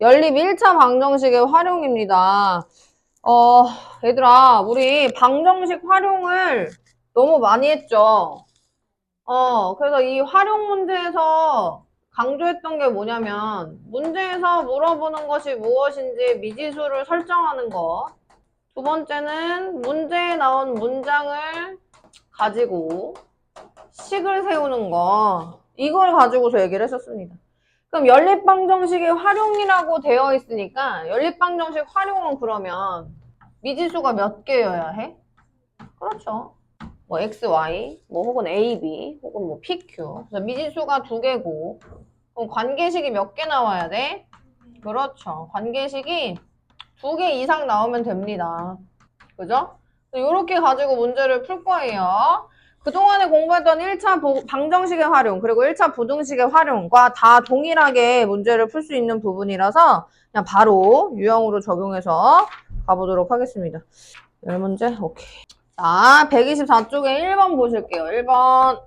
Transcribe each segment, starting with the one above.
연립 1차 방정식의 활용입니다. 얘들아, 우리 방정식 활용을 너무 많이 했죠? 그래서 이 활용 문제에서 강조했던 게 뭐냐면, 문제에서 물어보는 것이 무엇인지 미지수를 설정하는 것. 두 번째는 문제에 나온 문장을 가지고 식을 세우는 거. 이걸 가지고서 얘기를 했었습니다. 그럼 연립방정식의 활용이라고 되어 있으니까 연립방정식 활용은 그러면 미지수가 몇 개여야 해? 그렇죠. 뭐 x, y, 뭐 혹은 a, b, 혹은 뭐 p, q. 그래서 미지수가 2개고 그럼 관계식이 몇 개 나와야 돼? 그렇죠. 관계식이 2개 이상 나오면 됩니다. 그죠? 이렇게 가지고 문제를 풀 거예요. 그동안에 공부했던 1차 방정식의 활용, 그리고 1차 부등식의 활용과 다 동일하게 문제를 풀 수 있는 부분이라서 그냥 바로 유형으로 적용해서 가보도록 하겠습니다. 10문제? 오케이. 자, 124쪽에 1번 보실게요. 1번.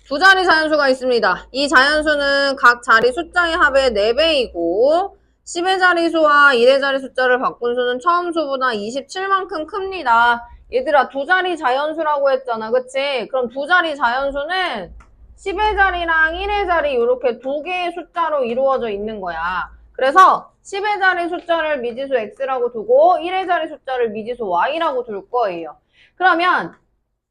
두 자리 자연수가 있습니다. 이 자연수는 각 자리 숫자의 합의 4배이고 10의 자리수와 1의 자리 숫자를 바꾼 수는 처음 수보다 27만큼 큽니다. 얘들아, 두 자리 자연수라고 했잖아. 그치? 그럼 두 자리 자연수는 10의 자리랑 1의 자리 이렇게 두 개의 숫자로 이루어져 있는 거야. 그래서 10의 자리 숫자를 미지수 x라고 두고 1의 자리 숫자를 미지수 y라고 둘 거예요. 그러면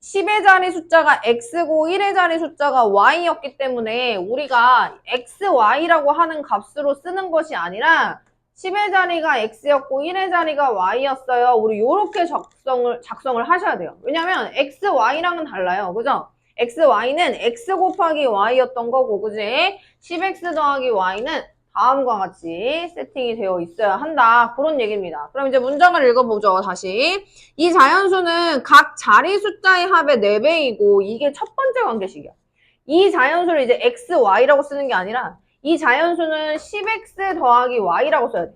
10의 자리 숫자가 x고 1의 자리 숫자가 y였기 때문에 우리가 xy라고 하는 값으로 쓰는 것이 아니라 10의 자리가 x였고 1의 자리가 y였어요. 우리 이렇게 작성을 하셔야 돼요. 왜냐면 xy랑은 달라요. 그죠? xy는 x 곱하기 y였던 거고, 그지? 10x 더하기 y는 다음과 같이 세팅이 되어 있어야 한다. 그런 얘기입니다. 그럼 이제 문장을 읽어보죠. 다시. 이 자연수는 각 자리 숫자의 합의 4배이고 이게 첫 번째 관계식이야. 이 자연수를 이제 x, y라고 쓰는 게 아니라 이 자연수는 10x 더하기 y라고 써야 돼.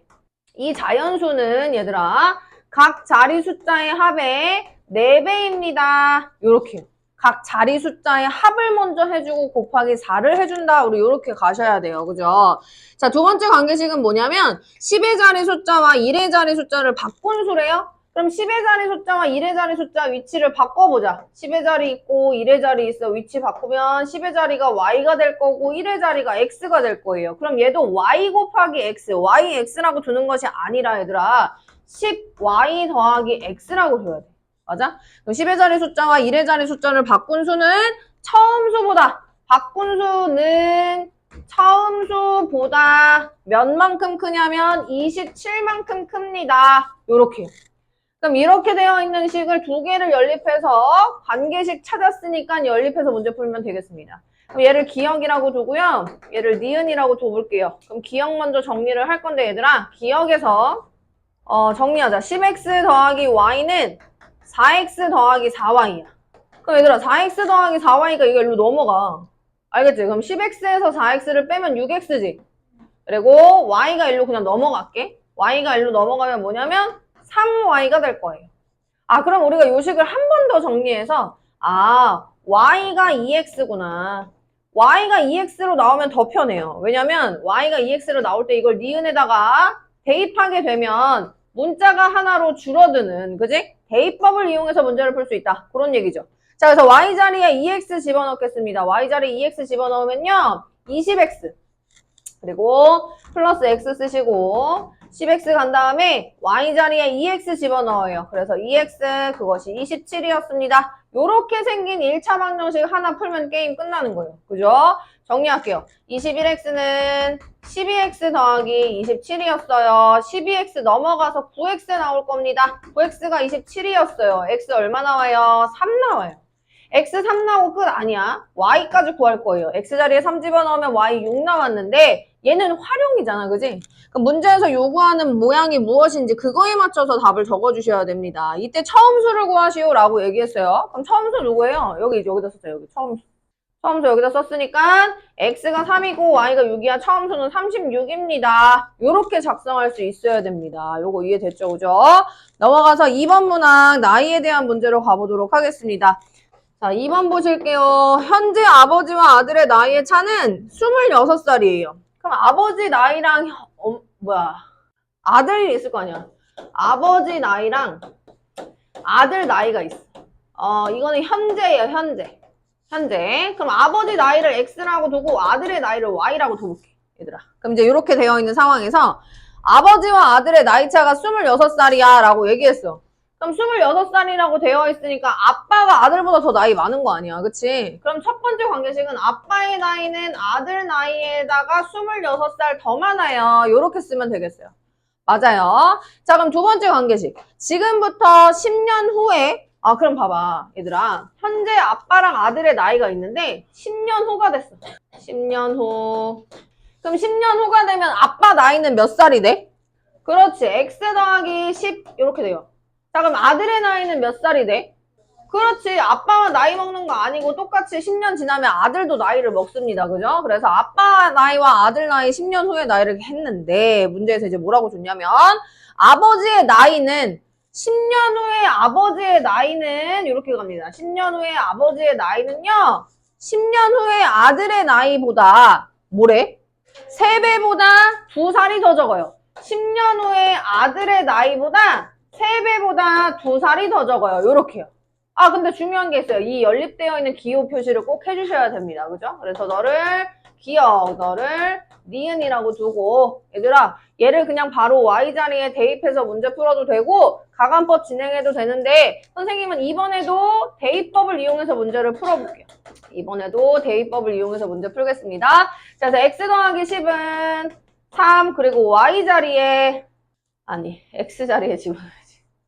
이 자연수는 얘들아 각 자리 숫자의 합의 4배입니다. 요렇게요. 각 자리 숫자의 합을 먼저 해주고 곱하기 4를 해준다. 우리 이렇게 가셔야 돼요. 그죠? 자, 두 번째 관계식은 뭐냐면 10의 자리 숫자와 1의 자리 숫자를 바꾼 수래요. 그럼 10의 자리 숫자와 1의 자리 숫자 위치를 바꿔보자. 10의 자리 있고 1의 자리 있어. 위치 바꾸면 10의 자리가 y가 될 거고 1의 자리가 x가 될 거예요. 그럼 얘도 y 곱하기 x, yx라고 두는 것이 아니라 얘들아 10y 더하기 x라고 줘야 돼. 맞아? 그럼 10의 자리 숫자와 1의 자리 숫자를 바꾼 수는 처음 수보다 바꾼 수는 처음 수보다 몇만큼 크냐면 27만큼 큽니다. 요렇게. 그럼 이렇게 되어 있는 식을 두 개를 연립해서 관계식 찾았으니까 연립해서 문제 풀면 되겠습니다. 그럼 얘를 기억이라고 두고요. 얘를 니은이라고 둬볼게요. 그럼 기억 먼저 정리를 할 건데 얘들아 기억에서 정리하자. 10x 더하기 y는 4x 더하기 4y야. 그럼 얘들아 4x 더하기 4y가 이거 일로 넘어가. 알겠지? 그럼 10x에서 4x를 빼면 6x지. 그리고 y가 일로 그냥 넘어갈게. y가 일로 넘어가면 뭐냐면 3y가 될 거예요. 아, 그럼 우리가 요식을 한 번 더 정리해서 y가 2x구나. y가 2x로 나오면 더 편해요. 왜냐면 y가 2x로 나올 때 이걸 니은에다가 대입하게 되면 문자가 하나로 줄어드는, 그지? 대입법을 이용해서 문제를 풀 수 있다. 그런 얘기죠. 자, 그래서 y자리에 2x 집어넣겠습니다. y자리에 2x 집어넣으면요. 20x. 그리고 플러스 x 쓰시고 10x 간 다음에 y자리에 2x 집어넣어요. 그래서 2x 그것이 27이었습니다. 요렇게 생긴 1차 방정식 하나 풀면 게임 끝나는 거예요. 그죠? 정리할게요. 21x는 12x 더하기 27이었어요. 12x 넘어가서 9x 나올 겁니다. 9x가 27이었어요. x 얼마 나와요? 3 나와요. x 3 나오고 끝 아니야. y까지 구할 거예요. x자리에 3 집어넣으면 y 6 나왔는데 얘는 활용이잖아. 그지? 그럼 문제에서 요구하는 모양이 무엇인지 그거에 맞춰서 답을 적어주셔야 됩니다. 이때 처음수를 구하시오라고 얘기했어요. 그럼 처음수 누구예요? 여기다 썼어요. 여기 처음수. 처음수 여기다 썼으니까 x가 3이고 y가 6이야. 처음수는 36입니다. 요렇게 작성할 수 있어야 됩니다. 요거 이해됐죠? 그죠? 넘어가서 2번 문항 나이에 대한 문제로 가보도록 하겠습니다. 자, 2번 보실게요. 현재 아버지와 아들의 나이의 차는 26살이에요. 그럼 아버지 나이랑 아들이 있을 거 아니야. 아버지 나이랑 아들 나이가 있어. 이거는 현재예요, 현재. 현재. 그럼 아버지 나이를 X라고 두고 아들의 나이를 Y라고 둬볼게, 얘들아. 그럼 이제 이렇게 되어 있는 상황에서 아버지와 아들의 나이 차가 26살이야 라고 얘기했어. 그럼 26살이라고 되어 있으니까 아빠가 아들보다 더 나이 많은 거 아니야, 그치? 그럼 첫 번째 관계식은 아빠의 나이는 아들 나이에다가 26살 더 많아요. 요렇게 쓰면 되겠어요. 맞아요. 자, 그럼 두 번째 관계식. 지금부터 10년 후에 그럼 봐봐, 얘들아. 현재 아빠랑 아들의 나이가 있는데 10년 후가 됐어. 10년 후. 그럼 10년 후가 되면 아빠 나이는 몇 살이 돼? 그렇지. X 더하기 10 이렇게 돼요. 자, 그럼 아들의 나이는 몇 살이 돼? 그렇지. 아빠가 나이 먹는 거 아니고 똑같이 10년 지나면 아들도 나이를 먹습니다. 그죠? 그래서 아빠 나이와 아들 나이 10년 후에 나이를 했는데 문제에서 이제 뭐라고 줬냐면 아버지의 나이는 10년 후에 아버지의 나이는 이렇게 갑니다. 10년 후에 아버지의 나이는요. 10년 후에 아들의 나이보다 뭐래? 3배보다 2살이 더 적어요. 10년 후에 아들의 나이보다 3배보다 2살이 더 적어요. 요렇게요. 근데 중요한 게 있어요. 이 연립되어 있는 기호 표시를 꼭 해주셔야 됩니다. 그죠? 그래서 너를 기억, 너를 니은이라고 두고 얘들아 얘를 그냥 바로 Y자리에 대입해서 문제 풀어도 되고 가간법 진행해도 되는데 선생님은 이번에도 대입법을 이용해서 문제를 풀어볼게요. 이번에도 대입법을 이용해서 문제 풀겠습니다. 자, 그래서 X 더하기 10은 3 그리고 Y자리에 X자리에 집어넣어야지.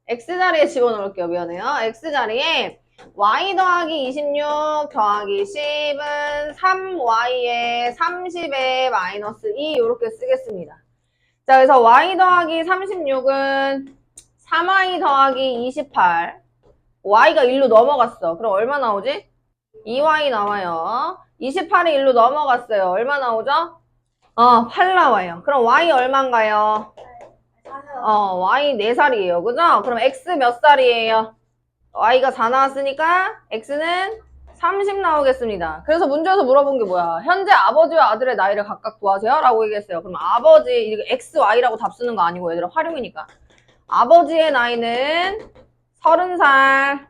X자리에 집어넣을게요. 미안해요. X자리에 Y 더하기 26 더하기 10은 3Y에 30에 마이너스 2 이렇게 쓰겠습니다. 자, 그래서 Y 더하기 36은 3Y 더하기 28 Y가 1로 넘어갔어. 그럼 얼마 나오지? 2Y 나와요. 28이 1로 넘어갔어요. 얼마 나오죠? 8 나와요. 그럼 Y 얼마인가요? Y 4살이에요. 그죠? 그럼 X 몇 살이에요? Y가 4 나왔으니까 X는 30 나오겠습니다. 그래서 문제에서 물어본 게 뭐야? 현재 아버지와 아들의 나이를 각각 구하세요? 라고 얘기했어요. 그럼 아버지, 이거 XY라고 답 쓰는 거 아니고 얘들아 활용이니까. 아버지의 나이는 30살,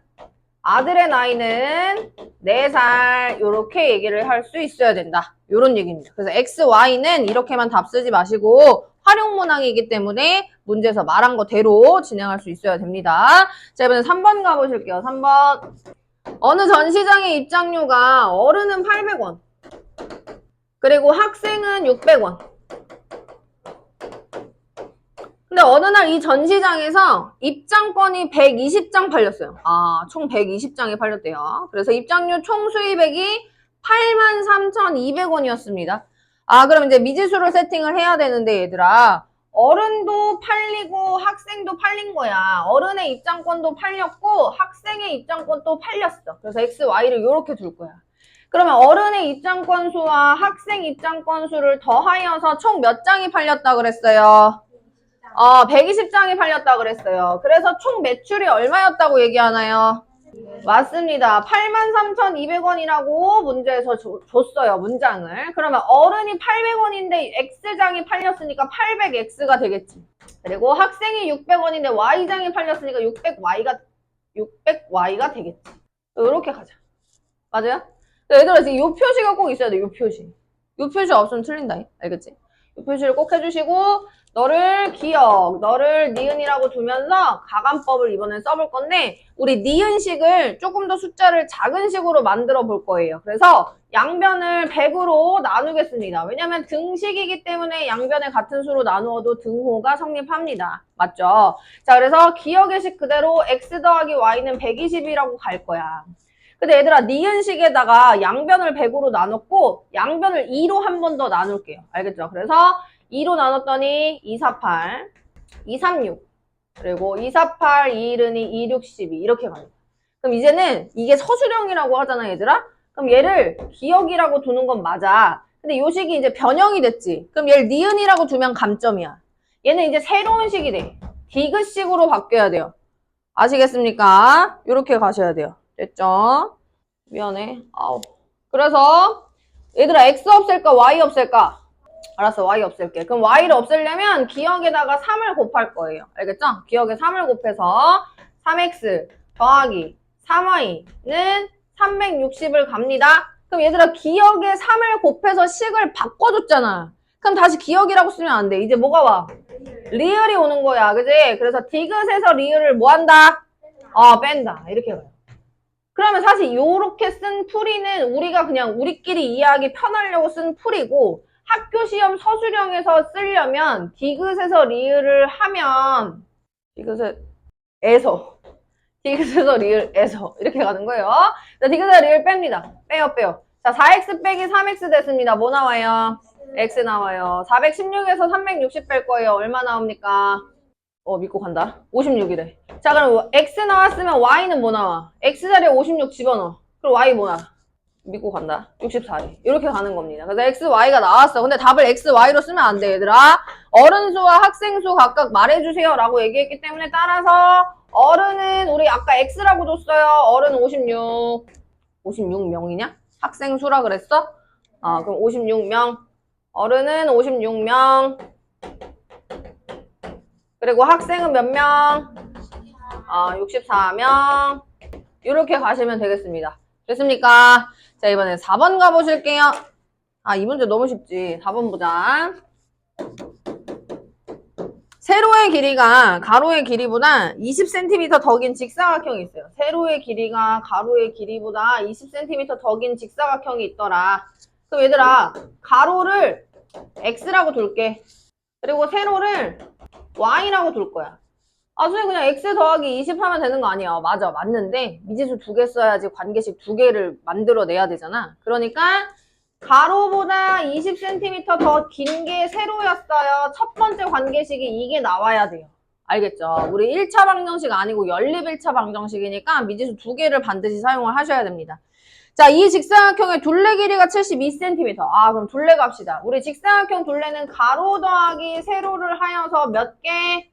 아들의 나이는 4살 이렇게 얘기를 할 수 있어야 된다. 이런 얘기입니다. 그래서 X, Y는 이렇게만 답 쓰지 마시고 활용 문항이기 때문에 문제에서 말한 거대로 진행할 수 있어야 됩니다. 자, 이번엔 3번 가보실게요. 3번. 어느 전시장의 입장료가 어른은 800원 그리고 학생은 600원. 근데 어느 날 이 전시장에서 입장권이 120장 팔렸어요. 총 120장이 팔렸대요. 그래서 입장료 총 수입액이 83,200원이었습니다. 그럼 이제 미지수를 세팅을 해야 되는데 얘들아 어른도 팔리고 학생도 팔린 거야. 어른의 입장권도 팔렸고 학생의 입장권도 팔렸어. 그래서 X, Y를 이렇게 둘 거야. 그러면 어른의 입장권 수와 학생 입장권 수를 더하여서 총 몇 장이 팔렸다 그랬어요? 120장이 팔렸다 그랬어요. 그래서 총 매출이 얼마였다고 얘기하나요? 맞습니다. 83,200원이라고 문제에서 줬어요. 문장을. 그러면 어른이 800원인데 X장이 팔렸으니까 800X가 되겠지. 그리고 학생이 600원인데 Y장이 팔렸으니까 600Y가 되겠지. 이렇게 가자. 맞아요? 얘들아 지금 요 표시가 꼭 있어야 돼. 요 표시. 요 표시 없으면 틀린다. 알겠지? 요 표시를 꼭 해주시고 너를 기억, 너를 니은이라고 두면서 가간법을 이번엔 써볼 건데 우리 니은식을 조금 더 숫자를 작은 식으로 만들어 볼 거예요. 그래서 양변을 100으로 나누겠습니다. 왜냐면 등식이기 때문에 양변을 같은 수로 나누어도 등호가 성립합니다. 맞죠? 자, 그래서 기억의 식 그대로 x 더하기 y는 120이라고 갈 거야. 근데 얘들아 니은식에다가 양변을 100으로 나눴고 양변을 2로 한 번 더 나눌게요. 알겠죠? 그래서 2로 나눴더니 248, 236, 그리고 248, 212, 262 이렇게 가요. 그럼 이제는 이게 서술형이라고 하잖아 얘들아? 그럼 얘를 기억이라고 두는 건 맞아. 근데 요 식이 이제 변형이 됐지. 그럼 얘를 니은이라고 두면 감점이야. 얘는 이제 새로운 식이 돼. 디귿식으로 바뀌어야 돼요. 아시겠습니까? 이렇게 가셔야 돼요. 됐죠? 미안해. 그래서 얘들아 x 없앨까 y 없앨까? 알았어, y 없앨게. 그럼 y를 없애려면 기억에다가 3을 곱할 거예요. 알겠죠? 기억에 3을 곱해서 3x 더하기 3y는 360을 갑니다. 그럼 얘들아 기억에 3을 곱해서 식을 바꿔줬잖아. 그럼 다시 기억이라고 쓰면 안 돼. 이제 뭐가 와? 리을이 오는 거야. 그지? 그래서 디귿에서 리을을 뭐 한다? 뺀다. 이렇게 가요. 그러면 사실 요렇게 쓴 풀이는 우리가 그냥 우리끼리 이해하기 편하려고 쓴 풀이고 학교 시험 서술형에서 쓰려면 디귿에서 리을을 하면 디귿에서 리을에서 이렇게 가는 거예요. 자, 디귿에서 리을 뺍니다. 빼요. 자, 4x 빼기 3x 됐습니다. 뭐 나와요? x 나와요. 416에서 360 뺄 거예요. 얼마 나옵니까? 믿고 간다. 56이래. 자, 그럼 x 나왔으면 y는 뭐 나와? x 자리에 56 집어넣어. 그럼 y 뭐 나와? 믿고 간다. 64래. 이렇게 가는 겁니다. 그래서 x, y가 나왔어. 근데 답을 x, y로 쓰면 안 돼, 얘들아. 어른 수와 학생 수 각각 말해주세요. 라고 얘기했기 때문에 따라서 어른은 우리 아까 x라고 줬어요. 어른 56. 56명이냐? 학생 수라 그랬어? 그럼 56명. 어른은 56명. 그리고 학생은 몇 명? 64명. 이렇게 가시면 되겠습니다. 됐습니까? 자, 이번에 4번 가보실게요. 이 문제 너무 쉽지. 4번 보자. 세로의 길이가 가로의 길이보다 20cm 더 긴 직사각형이 있어요. 세로의 길이가 가로의 길이보다 20cm 더 긴 직사각형이 있더라. 그럼 얘들아, 가로를 x라고 둘게. 그리고 세로를 y라고 둘 거야. 선생님 그냥 x 더하기 20 하면 되는 거 아니야? 맞아, 맞는데 미지수 2개 써야지 관계식 2개를 만들어내야 되잖아. 그러니까 가로보다 20cm 더 긴 게 세로였어요. 첫 번째 관계식이 이게 나와야 돼요. 알겠죠? 우리 1차 방정식 아니고 연립 1차 방정식이니까 미지수 2개를 반드시 사용을 하셔야 됩니다. 자, 이 직사각형의 둘레 길이가 72cm. 그럼 둘레 갑시다. 우리 직사각형 둘레는 가로 더하기 세로를 하여서 몇 개?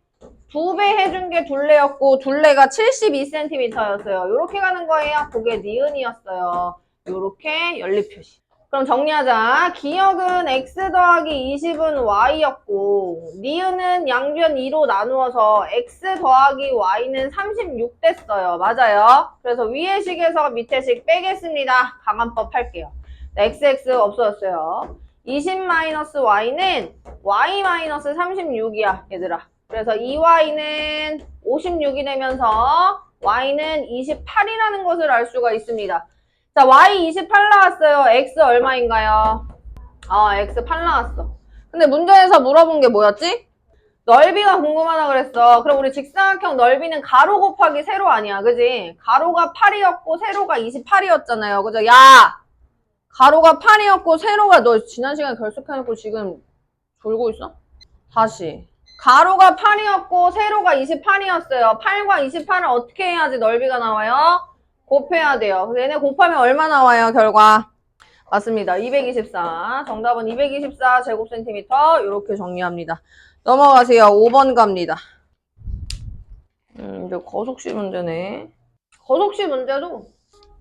2배 해준 게 둘레였고 둘레가 72cm였어요. 이렇게 가는 거예요. 그게 니은이었어요. 이렇게 연립 표시. 그럼 정리하자. 기억은 x 더하기 20은 y였고 니은은 양변 2로 나누어서 x 더하기 y는 36 됐어요. 맞아요. 그래서 위의 식에서 밑의 식 빼겠습니다. 감안법 할게요. xx 없어졌어요. 20-y는 y-36이야 얘들아. 그래서 2y는 56이 되면서 y는 28이라는 것을 알 수가 있습니다. 자, y 28 나왔어요. x 얼마인가요? x 8 나왔어. 근데 문제에서 물어본 게 뭐였지? 넓이가 궁금하다 그랬어. 그럼 우리 직사각형 넓이는 가로 곱하기 세로 아니야, 그지? 가로가 8이었고 세로가 28이었잖아요. 그죠? 야! 가로가 8이었고 세로가 너 지난 시간에 결석해놓고 지금 졸고 있어? 다시. 가로가 8이었고 세로가 28이었어요. 8과 28을 어떻게 해야지 넓이가 나와요? 곱해야 돼요. 그래서 얘네 곱하면 얼마 나와요, 결과? 맞습니다. 224. 정답은 224 제곱센티미터. 이렇게 정리합니다. 넘어가세요. 5번 갑니다. 이제 거속시 문제네. 거속시 문제도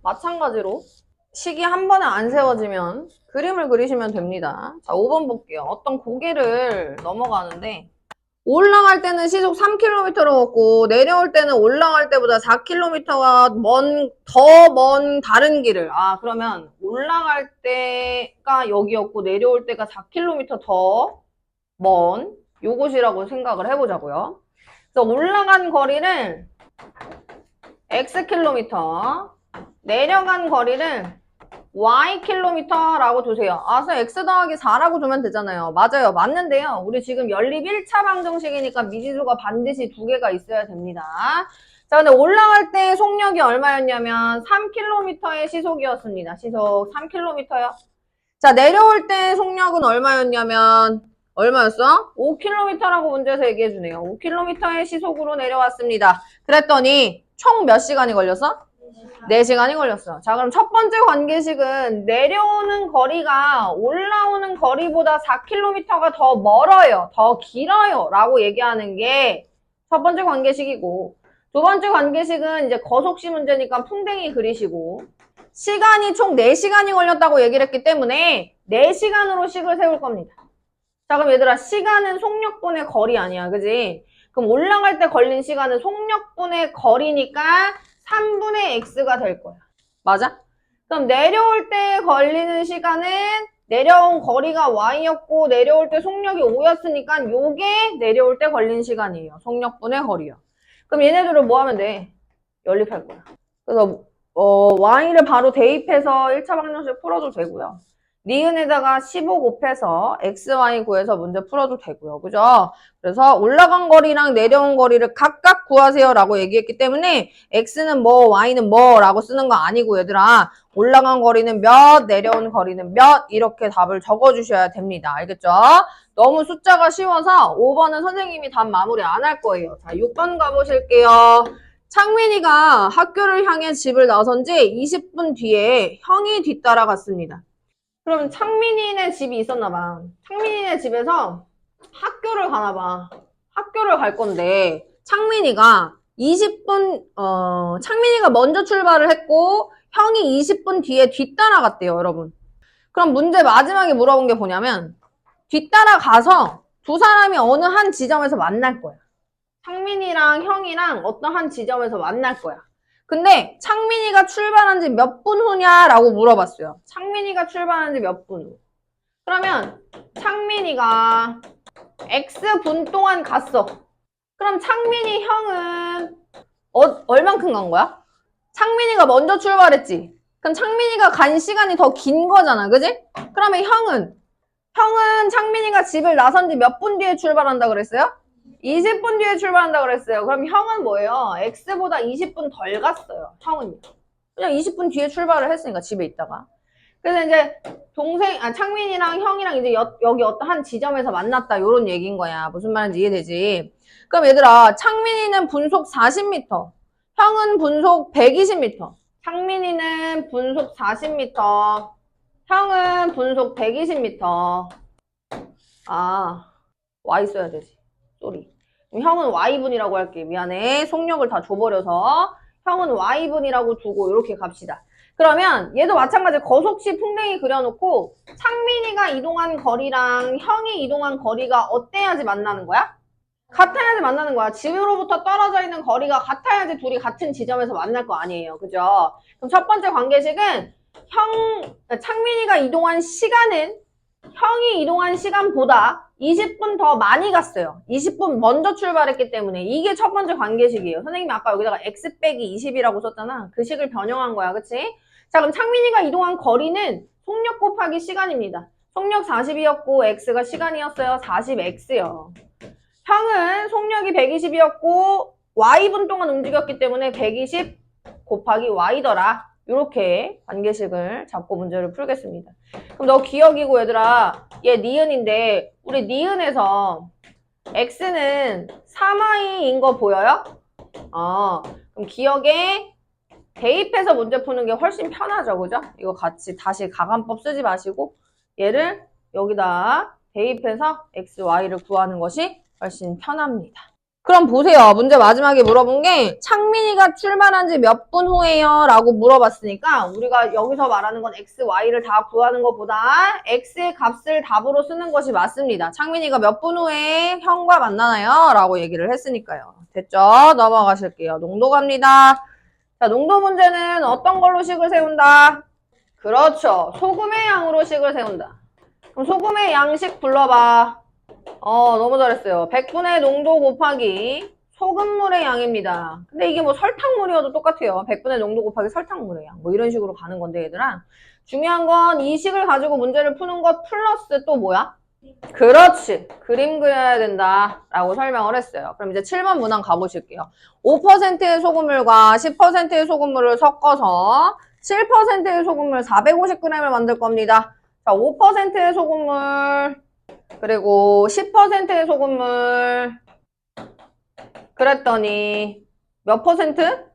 마찬가지로 식이 한 번에 안 세워지면 그림을 그리시면 됩니다. 자, 5번 볼게요. 어떤 고개를 넘어가는데 올라갈 때는 시속 3km로 걷고 내려올 때는 올라갈 때보다 4km가 더 먼 다른 길을 그러면 올라갈 때가 여기였고 내려올 때가 4km 더 먼 요곳이라고 생각을 해보자고요. 그래서 올라간 거리를 xkm 내려간 거리를 ykm라고 두세요. 그래서 x 더하기 4라고 두면 되잖아요. 맞아요. 맞는데요. 우리 지금 연립 1차 방정식이니까 미지수가 반드시 2개가 있어야 됩니다. 자, 근데 올라갈 때 속력이 얼마였냐면 3km의 시속이었습니다. 시속 3km요. 자, 내려올 때 속력은 얼마였냐면 얼마였어? 5km라고 문제에서 얘기해주네요. 5km의 시속으로 내려왔습니다. 그랬더니 총 몇 시간이 걸렸어? 4시간이 걸렸어. 자, 그럼 첫 번째 관계식은 내려오는 거리가 올라오는 거리보다 4km가 더 멀어요. 더 길어요. 라고 얘기하는 게 첫 번째 관계식이고 두 번째 관계식은 이제 거속시 문제니까 풍뎅이 그리시고 시간이 총 4시간이 걸렸다고 얘기를 했기 때문에 4시간으로 식을 세울 겁니다. 자, 그럼 얘들아, 시간은 속력분의 거리 아니야, 그지? 그럼 올라갈 때 걸린 시간은 속력분의 거리니까 3분의 x가 될 거야. 맞아? 그럼 내려올 때 걸리는 시간은 내려온 거리가 y였고 내려올 때 속력이 5였으니까 요게 내려올 때 걸린 시간이에요. 속력분의 거리요. 그럼 얘네들을 뭐 하면 돼? 연립할 거야. 그래서 y를 바로 대입해서 1차 방정식 풀어도 되고요. 니은에다가 15 곱해서 xy 구해서 문제 풀어도 되고요. 그죠? 그래서 올라간 거리랑 내려온 거리를 각각 구하세요 라고 얘기했기 때문에 x는 뭐 y는 뭐 라고 쓰는 거 아니고 얘들아 올라간 거리는 몇 내려온 거리는 몇 이렇게 답을 적어주셔야 됩니다. 알겠죠? 너무 숫자가 쉬워서 5번은 선생님이 답 마무리 안 할 거예요. 자 6번 가보실게요. 창민이가 학교를 향해 집을 나선 지 20분 뒤에 형이 뒤따라갔습니다. 그럼 창민이네 집이 있었나 봐. 창민이네 집에서 학교를 가나 봐. 학교를 갈 건데 창민이가 20분 창민이가 먼저 출발을 했고 형이 20분 뒤에 뒤따라갔대요, 여러분. 그럼 문제 마지막에 물어본 게 뭐냐면 뒤따라가서 두 사람이 어느 한 지점에서 만날 거야. 창민이랑 형이랑 어떤 한 지점에서 만날 거야. 근데 창민이가 출발한 지 몇 분 후냐라고 물어봤어요. 창민이가 출발한 지 몇 분 후. 그러면 창민이가 X분 동안 갔어. 그럼 창민이 형은 얼만큼 간 거야? 창민이가 먼저 출발했지. 그럼 창민이가 간 시간이 더 긴 거잖아. 그지? 그러면 형은 창민이가 집을 나선 지 몇 분 뒤에 출발한다 그랬어요? 20분 뒤에 출발한다 그랬어요. 그럼 형은 뭐예요? X보다 20분 덜 갔어요. 형은요. 그냥 20분 뒤에 출발을 했으니까 집에 있다가. 그래서 이제 창민이랑 형이랑 이제 여기 어떤 한 지점에서 만났다. 요런 얘기인 거야. 무슨 말인지 이해되지? 그럼 얘들아, 창민이는 분속 40m. 형은 분속 120m. 창민이는 분속 40m. 형은 분속 120m. Y 써야 되지. 쏘리. 형은 Y분이라고 할게. 미안해. 속력을 다 줘버려서 형은 Y분이라고 두고 이렇게 갑시다. 그러면 얘도 마찬가지 거속시 풍뎅이 그려놓고 창민이가 이동한 거리랑 형이 이동한 거리가 어때야지 만나는 거야? 같아야지 만나는 거야. 집으로부터 떨어져 있는 거리가 같아야지 둘이 같은 지점에서 만날 거 아니에요. 그죠? 그럼 첫 번째 관계식은 창민이가 이동한 시간은 형이 이동한 시간보다 20분 더 많이 갔어요. 20분 먼저 출발했기 때문에 이게 첫 번째 관계식이에요. 선생님이 아까 여기다가 x 빼기 20이라고 썼잖아. 그 식을 변형한 거야. 그치? 자 그럼 창민이가 이동한 거리는 속력 곱하기 시간입니다. 속력 40이었고 x가 시간이었어요. 40x요. 형은 속력이 120이었고 y분 동안 움직였기 때문에 120 곱하기 y더라. 이렇게 관계식을 잡고 문제를 풀겠습니다. 그럼 너 기억이고 얘들아 얘 니은인데 우리 니은에서 x는 3y인 거 보여요? 그럼 기억에 대입해서 문제 푸는 게 훨씬 편하죠. 그죠? 이거 같이 다시 가감법 쓰지 마시고 얘를 여기다 대입해서 x, y를 구하는 것이 훨씬 편합니다. 그럼 보세요. 문제 마지막에 물어본 게 창민이가 출발한 지 몇 분 후에요? 라고 물어봤으니까 우리가 여기서 말하는 건 x, y를 다 구하는 것보다 x의 값을 답으로 쓰는 것이 맞습니다. 창민이가 몇 분 후에 형과 만나나요? 라고 얘기를 했으니까요. 됐죠? 넘어가실게요. 농도 갑니다. 자, 농도 문제는 어떤 걸로 식을 세운다? 그렇죠. 소금의 양으로 식을 세운다. 그럼 소금의 양식 불러봐. 너무 잘했어요. 100분의 농도 곱하기 소금물의 양입니다. 근데 이게 뭐 설탕물이어도 똑같아요. 100분의 농도 곱하기 설탕물의 양. 뭐 이런 식으로 가는 건데 얘들아. 중요한 건 이 식을 가지고 문제를 푸는 것 플러스 또 뭐야? 그렇지. 그림 그려야 된다. 라고 설명을 했어요. 그럼 이제 7번 문항 가보실게요. 5%의 소금물과 10%의 소금물을 섞어서 7%의 소금물 450g을 만들 겁니다. 자, 5%의 소금물 그리고 10%의 소금물 그랬더니 몇 퍼센트?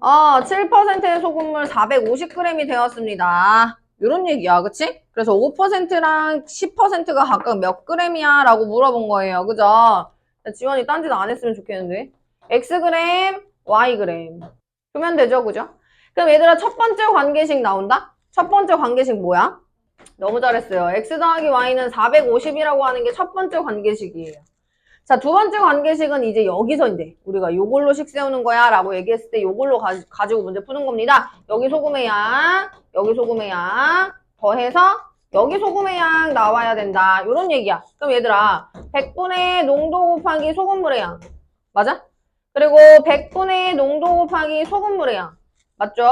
7%의 소금물 450g이 되었습니다. 이런 얘기야, 그치? 그래서 5%랑 10%가 각각 몇 g이야? 라고 물어본 거예요. 그죠? 지원이 딴짓 안 했으면 좋겠는데. Xg, Yg. 그러면 되죠, 그죠? 그럼 얘들아 첫 번째 관계식 나온다? 첫 번째 관계식 뭐야? 너무 잘했어요. x 더하기 y는 450이라고 하는 게 첫 번째 관계식이에요. 자, 두 번째 관계식은 이제 여기서 이제 우리가 요걸로 식 세우는 거야 라고 얘기했을 때 요걸로 가지고 문제 푸는 겁니다. 여기 소금의 양, 여기 소금의 양 더해서 여기 소금의 양 나와야 된다. 요런 얘기야. 그럼 얘들아 100분의 농도 곱하기 소금물의 양 맞아? 그리고 100분의 농도 곱하기 소금물의 양 맞죠?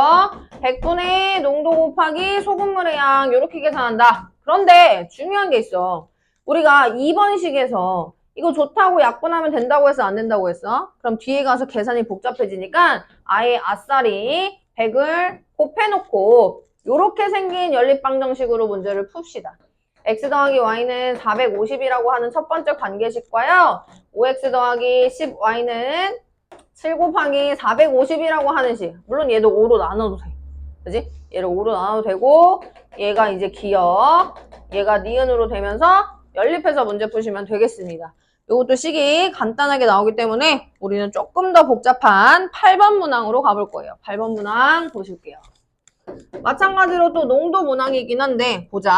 100분의 농도 곱하기 소금물의 양 요렇게 계산한다. 그런데 중요한 게 있어. 우리가 2번 식에서 이거 좋다고 약분하면 된다고 해서 안 된다고 했어? 그럼 뒤에 가서 계산이 복잡해지니까 아예 아싸리 100을 곱해놓고 요렇게 생긴 연립방정식으로 문제를 풉시다. x 더하기 y는 450이라고 하는 첫 번째 관계식과요. 5x 더하기 10y는 7 곱하기 450이라고 하는 식. 물론 얘도 5로 나눠도 돼. 그지? 얘를 5로 나눠도 되고 얘가 이제 기억, 얘가 니은으로 되면서 연립해서 문제 푸시면 되겠습니다. 이것도 식이 간단하게 나오기 때문에 우리는 조금 더 복잡한 8번 문항으로 가볼 거예요. 8번 문항 보실게요. 마찬가지로 또 농도 문항이긴 한데 보자.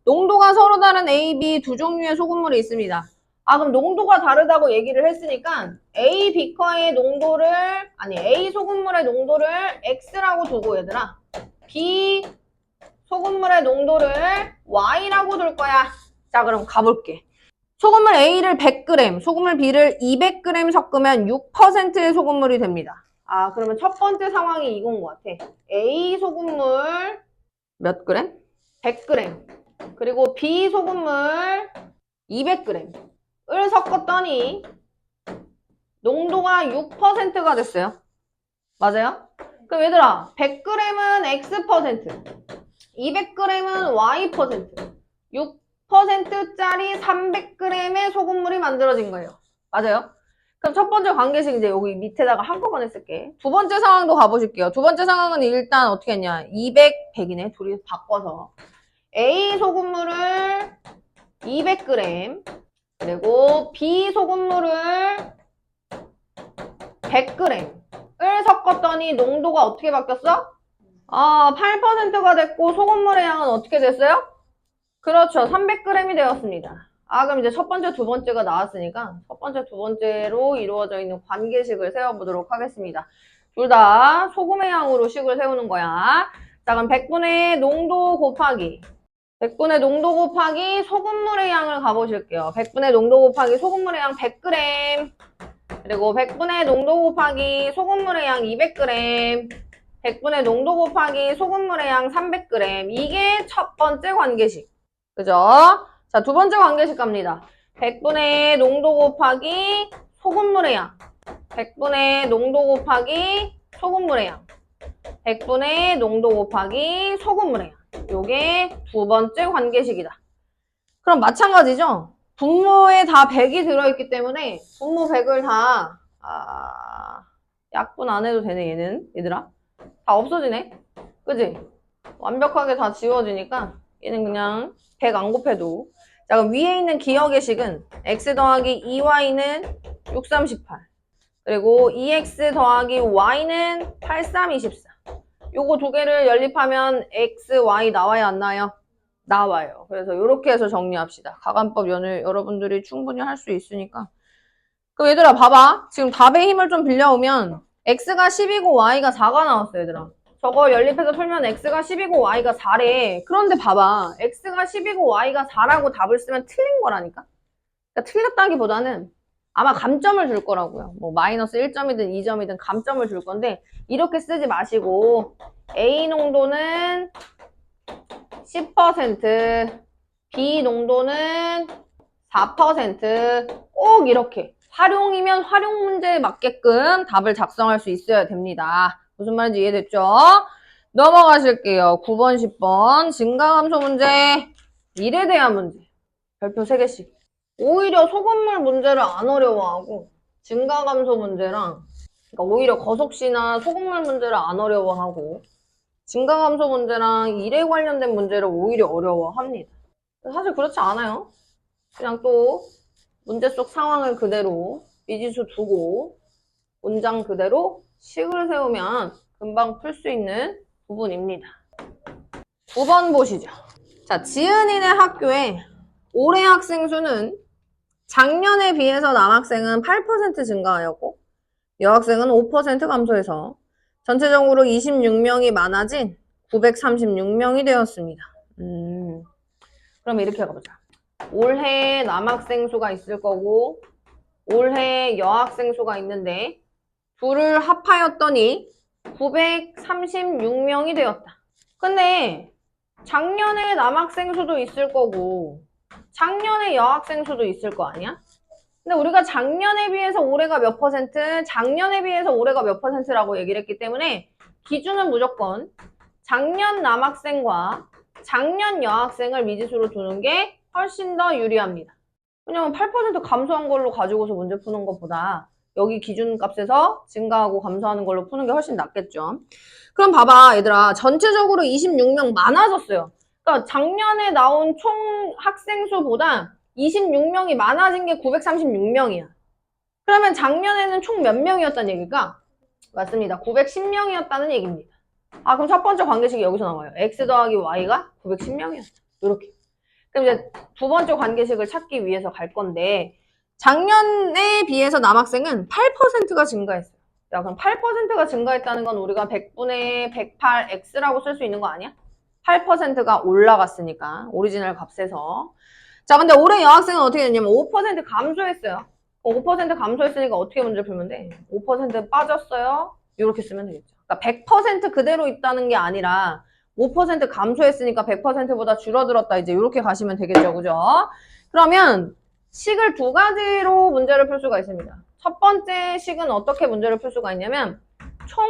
농도가 서로 다른 A, B 두 종류의 소금물이 있습니다. 아 그럼 농도가 다르다고 얘기를 했으니까 A 비커의 농도를 A 소금물의 농도를 X라고 두고 얘들아 B 소금물의 농도를 Y라고 둘 거야. 자 그럼 가볼게. 소금물 A를 100g, 소금물 B를 200g 섞으면 6%의 소금물이 됩니다. 아, 그러면 첫 번째 상황이 이건 것 같아. A 소금물 몇 g? 100g. 그리고 B 소금물 200g을 섞었더니 농도가 6%가 됐어요. 맞아요? 그럼 얘들아, 100g은 X%, 200g은 Y%, 6%짜리 300g의 소금물이 만들어진 거예요. 맞아요? 그럼 첫 번째 관계식 이제 여기 밑에다가 한꺼번에 쓸게. 두 번째 상황도 가보실게요. 두 번째 상황은 일단 어떻게 했냐. 200, 100이네. 둘이 바꿔서. A 소금물을 200g, 그리고 B 소금물을 100g을 섞었더니 농도가 어떻게 바뀌었어? 8%가 됐고 소금물의 양은 어떻게 됐어요? 그렇죠. 300g이 되었습니다. 아, 그럼 이제 첫 번째, 두 번째가 나왔으니까 첫 번째, 두 번째로 이루어져 있는 관계식을 세워보도록 하겠습니다. 둘 다 소금의 양으로 식을 세우는 거야. 자, 그럼 100분의 농도 곱하기 100분의 농도 곱하기 소금물의 양을 가보실게요. 100분의 농도 곱하기 소금물의 양 100g, 그리고 100분의 농도 곱하기 소금물의 양 200g, 100분의 농도 곱하기 소금물의 양 300g. 이게 첫 번째 관계식. 그죠? 자, 두 번째 관계식 갑니다. 100분의 농도 곱하기 소금물의 양. 100분의 농도 곱하기 소금물의 양. 100분의 농도 곱하기 소금물의 양. 요게 두 번째 관계식이다. 그럼 마찬가지죠? 분모에 다 100이 들어있기 때문에 분모 100을 다 약분 안 해도 되네 얘는 얘들아. 다 없어지네. 그지? 완벽하게 다 지워지니까 얘는 그냥 100 안 곱해도. 자, 그럼 위에 있는 기억의 식은 x 더하기 2y는 6, 3, 18. 그리고 2x 더하기 y는 8, 3, 24. 요거 두 개를 연립하면 x, y 나와요, 안 나와요? 나와요. 그래서 이렇게 해서 정리합시다. 가간법 여러분들이 충분히 할 수 있으니까. 그럼 얘들아 봐봐. 지금 답의 힘을 좀 빌려오면 x가 10이고 y가 4가 나왔어 얘들아. 저거 연립해서 풀면 x가 10이고 y가 4래. 그런데 봐봐. x가 10이고 y가 4라고 답을 쓰면 틀린 거라니까? 그러니까 틀렸다기보다는 아마 감점을 줄 거라고요. 뭐 마이너스 1점이든 2점이든 감점을 줄 건데 이렇게 쓰지 마시고 A 농도는 10%, B 농도는 4%꼭 이렇게 활용이면 활용 문제에 맞게끔 답을 작성할 수 있어야 됩니다. 무슨 말인지 이해됐죠? 넘어가실게요. 9번, 10번 증가함수 문제, 일에 대한 문제. 별표 3개씩. 오히려 소금물 문제를 안 어려워하고 증가감소 문제랑 그러니까 오히려 거속시나 소금물 문제를 안 어려워하고 증가감소 문제랑 일에 관련된 문제를 오히려 어려워합니다. 사실 그렇지 않아요. 그냥 또 문제 속 상황을 그대로 미지수 두고 문장 그대로 식을 세우면 금방 풀 수 있는 부분입니다. 9번 보시죠. 자, 지은이네 학교에 올해 학생 수는 작년에 비해서 남학생은 8% 증가하였고 여학생은 5% 감소해서 전체적으로 26명이 많아진 936명이 되었습니다. 그럼 이렇게 가보자. 올해 남학생 수가 있을 거고 올해 여학생 수가 있는데 둘을 합하였더니 936명이 되었다. 근데 작년에 남학생 수도 있을 거고 작년에 여학생 수도 있을 거 아니야? 근데 우리가 작년에 비해서 올해가 몇 퍼센트, 작년에 비해서 올해가 몇 퍼센트라고 얘기를 했기 때문에 기준은 무조건 작년 남학생과 작년 여학생을 미지수로 두는 게 훨씬 더 유리합니다. 왜냐면 8% 감소한 걸로 가지고서 문제 푸는 것보다 여기 기준값에서 증가하고 감소하는 걸로 푸는 게 훨씬 낫겠죠. 그럼 봐봐 얘들아, 전체적으로 26명 많아졌어요. 그러니까 작년에 나온 총 학생 수보다 26명이 많아진 게 936명이야. 그러면 작년에는 총 몇 명이었다는 얘기일까? 맞습니다. 910명이었다는 얘기입니다. 아, 그럼 첫 번째 관계식이 여기서 나와요. x 더하기 y가 910명이었어. 이렇게. 그럼 이제 두 번째 관계식을 찾기 위해서 갈 건데 작년에 비해서 남학생은 8%가 증가했어요. 야, 그럼 8%가 증가했다는 건 우리가 100분의 108x라고 쓸 수 있는 거 아니야? 8%가 올라갔으니까 오리지널 값에서. 자, 근데 올해 여학생은 어떻게 됐냐면 5% 감소했어요. 5% 감소했으니까 어떻게 문제를 풀면 돼? 5% 빠졌어요. 이렇게 쓰면 되겠죠. 그러니까 100% 그대로 있다는 게 아니라 5% 감소했으니까 100%보다 줄어들었다. 이제 이렇게 가시면 되겠죠. 그죠? 그러면 식을 두 가지로 문제를 풀 수가 있습니다. 첫 번째 식은 어떻게 문제를 풀 수가 있냐면 총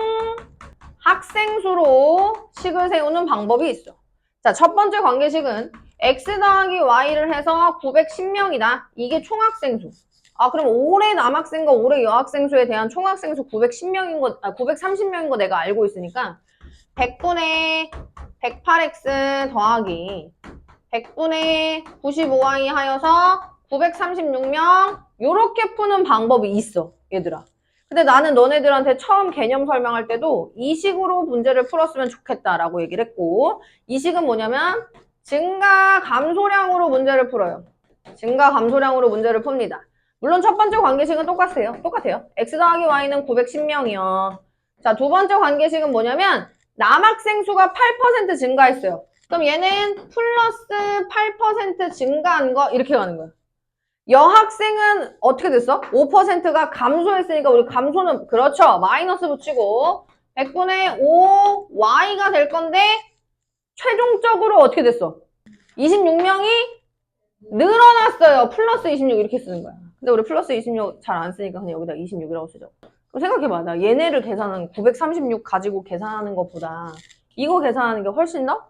학생 수로 식을 세우는 방법이 있어. 자, 첫 번째 관계식은 x 더하기 y를 해서 910명이다. 이게 총학생 수. 아, 그럼 올해 남학생과 올해 여학생 수에 대한 총학생 수 910명인 거, 930명인 거 내가 알고 있으니까 100분의 108x 더하기 100분의 95y 하여서 936명 요렇게 푸는 방법이 있어, 얘들아. 근데 나는 너네들한테 처음 개념 설명할 때도 이 식으로 문제를 풀었으면 좋겠다라고 얘기를 했고 이 식은 뭐냐면 증가 감소량으로 문제를 풀어요. 증가 감소량으로 문제를 풉니다. 물론 첫 번째 관계식은 똑같아요. x 더하기 y는 910명이요. 자, 두 번째 관계식은 뭐냐면 남학생 수가 8% 증가했어요. 그럼 얘는 플러스 8% 증가한 거 이렇게 가는 거야. 여학생은 어떻게 됐어? 5%가 감소했으니까 우리 감소는 그렇죠. 마이너스 붙이고 100분의 5 y가 될 건데 최종적으로 어떻게 됐어? 26명이 늘어났어요. 플러스 26 이렇게 쓰는 거야. 근데 우리 플러스 26 잘 안 쓰니까 그냥 여기다 26이라고 쓰죠. 그럼 생각해봐. 나 얘네를 계산하는 936 가지고 계산하는 것보다 이거 계산하는 게 훨씬 더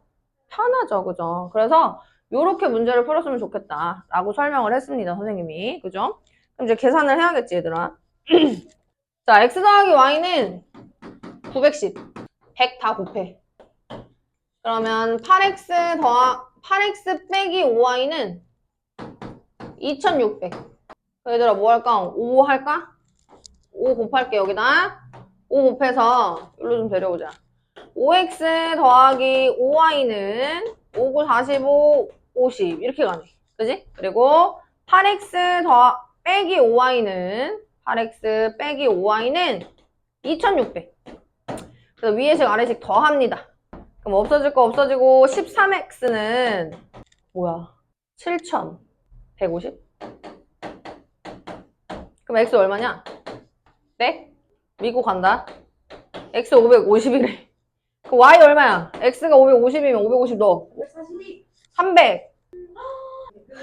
편하죠. 그죠? 그래서 요렇게 문제를 풀었으면 좋겠다 라고 설명을 했습니다. 선생님이. 그죠? 그럼 이제 계산을 해야겠지 얘들아. 자, x 더하기 y는 910 100 다 곱해. 그러면 8x 빼기 5y는 2600. 얘들아 뭐 할까? 5 할까? 5 곱할게 여기다. 5 곱해서 여기로 좀 데려오자. 5x 더하기 5y는 5, 9, 45, 50 이렇게 가네. 그지? 그리고 8x 빼기 5y는 2600. 그래서 위에식 아래식 더합니다. 그럼 없어질 거 없어지고 13x는 뭐야? 7150? 그럼 x 얼마냐? 네? 미국 간다. x 550이래. 그 y 얼마야? x가 550이면 550 넣어. 142. 300.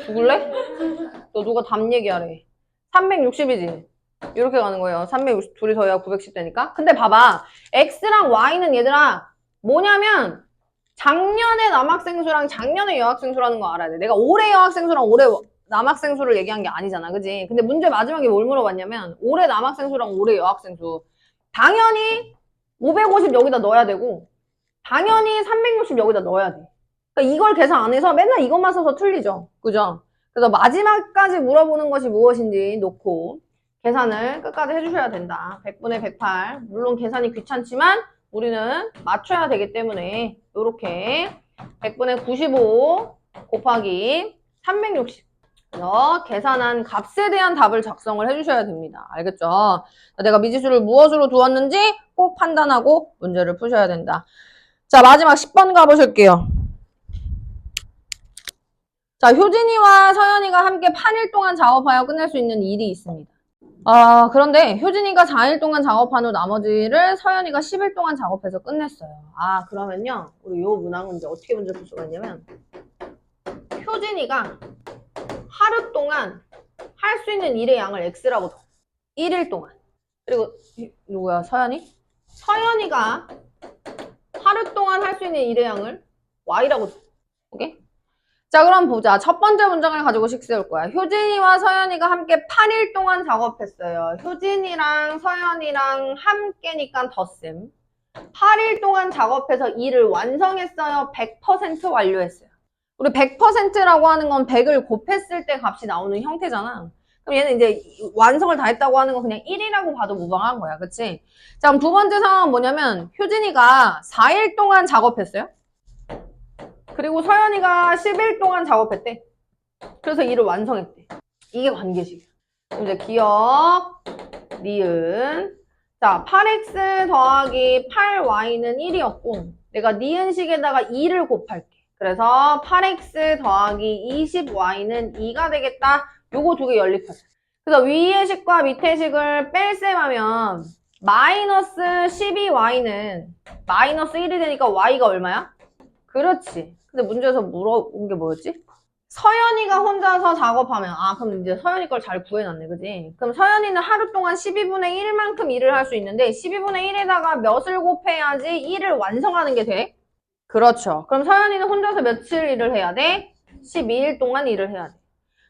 죽을래? 너 누가 답 얘기하래. 360이지. 이렇게 가는 거예요. 360 둘이 더해야 910 되니까. 근데 봐봐. x랑 y는 얘들아 뭐냐면 작년에 남학생 수랑 작년에 여학생 수라는 거 알아야 돼. 내가 올해 여학생 수랑 올해 남학생 수를 얘기한 게 아니잖아. 그지? 근데 문제 마지막에 뭘 물어봤냐면 올해 남학생 수랑 올해 여학생 수. 당연히 550 여기다 넣어야 되고 당연히 360 여기다 넣어야 돼. 그러니까 이걸 계산 안 해서 맨날 이것만 써서 틀리죠. 그죠? 그래서 마지막까지 물어보는 것이 무엇인지 놓고 계산을 끝까지 해주셔야 된다. 100분의 108. 물론 계산이 귀찮지만 우리는 맞춰야 되기 때문에 이렇게 100분의 95 곱하기 360. 그래서 계산한 값에 대한 답을 작성을 해주셔야 됩니다. 알겠죠? 내가 미지수를 무엇으로 두었는지 꼭 판단하고 문제를 푸셔야 된다. 자, 마지막 10번 가보실게요. 자, 효진이와 서연이가 함께 8일 동안 작업하여 끝낼 수 있는 일이 있습니다. 그런데 효진이가 4일 동안 작업한 후 나머지를 서연이가 10일 동안 작업해서 끝냈어요. 그러면요. 우리 요 문항은 이제 어떻게 문제 풀 수가 있냐면 효진이가 하루 동안 할 수 있는 일의 양을 X라고 둬. 1일 동안. 그리고 누구야? 서연이? 서연이가 하루 동안 할 수 있는 일의 양을 Y라고 둬. 오케이? 자, 그럼 보자. 첫 번째 문장을 가지고 식 세울 거야. 효진이와 서연이가 함께 8일 동안 작업했어요. 효진이랑 서연이랑 함께니까 덧셈. 8일 동안 작업해서 일을 완성했어요. 100% 완료했어요. 우리 100%라고 하는 건 100을 곱했을 때 값이 나오는 형태잖아. 그럼 얘는 이제 완성을 다 했다고 하는 건 그냥 1이라고 봐도 무방한 거야. 그치? 자, 그럼 두 번째 상황은 뭐냐면 효진이가 4일 동안 작업했어요. 그리고 서연이가 10일 동안 작업했대. 그래서 일을 완성했대. 이게 관계식이야. 이제 기억, 니은. 자, 8x 더하기 8y는 1이었고 내가 니은식에다가 2를 곱할게. 그래서 8x 더하기 20y는 2가 되겠다. 요거 두 개 연립하자. 그래서 위의 식과 밑의 식을 뺄셈하면 마이너스 12y는 마이너스 1이 되니까 y가 얼마야? 그렇지. 근데 문제에서 물어본 게 뭐였지? 서연이가 혼자서 작업하면 그럼 이제 서연이 걸 잘 구해놨네. 그지? 그럼 서연이는 하루 동안 12분의 1만큼 일을 할 수 있는데 12분의 1에다가 몇을 곱해야지 1을 완성하는 게 돼? 그렇죠. 그럼 서연이는 혼자서 며칠 일을 해야 돼? 12일 동안 일을 해야 돼.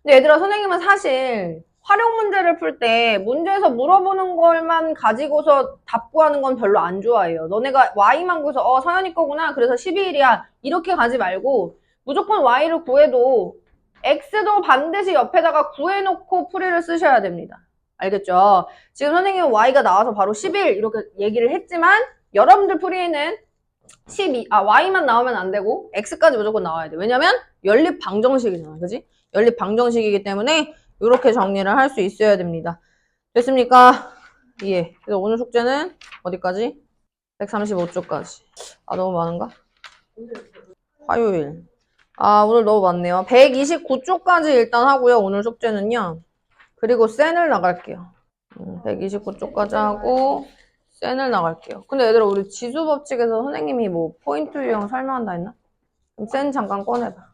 근데 얘들아, 선생님은 사실 활용 문제를 풀 때 문제에서 물어보는 걸만 가지고서 답 구하는 건 별로 안 좋아해요. 너네가 Y만 구해서 서연이 거구나. 그래서 12일이야. 이렇게 가지 말고 무조건 Y를 구해도 X도 반드시 옆에다가 구해놓고 풀이를 쓰셔야 됩니다. 알겠죠? 지금 선생님은 Y가 나와서 바로 10일 이렇게 얘기를 했지만 여러분들 풀이에는 Y만 나오면 안 되고 X까지 무조건 나와야 돼. 왜냐면 연립 방정식이잖아. 그지? 연립 방정식이기 때문에 이렇게 정리를 할 수 있어야 됩니다. 됐습니까? 예. 그래서 오늘 숙제는 어디까지? 135쪽까지. 너무 많은가? 화요일. 오늘 너무 많네요. 129쪽까지 일단 하고요. 오늘 숙제는요. 그리고 센을 나갈게요. 129쪽까지 하고 센을 나갈게요. 근데 얘들아, 우리 지수법칙에서 선생님이 뭐 포인트 유형 설명한다 했나? 그럼 센 잠깐 꺼내봐.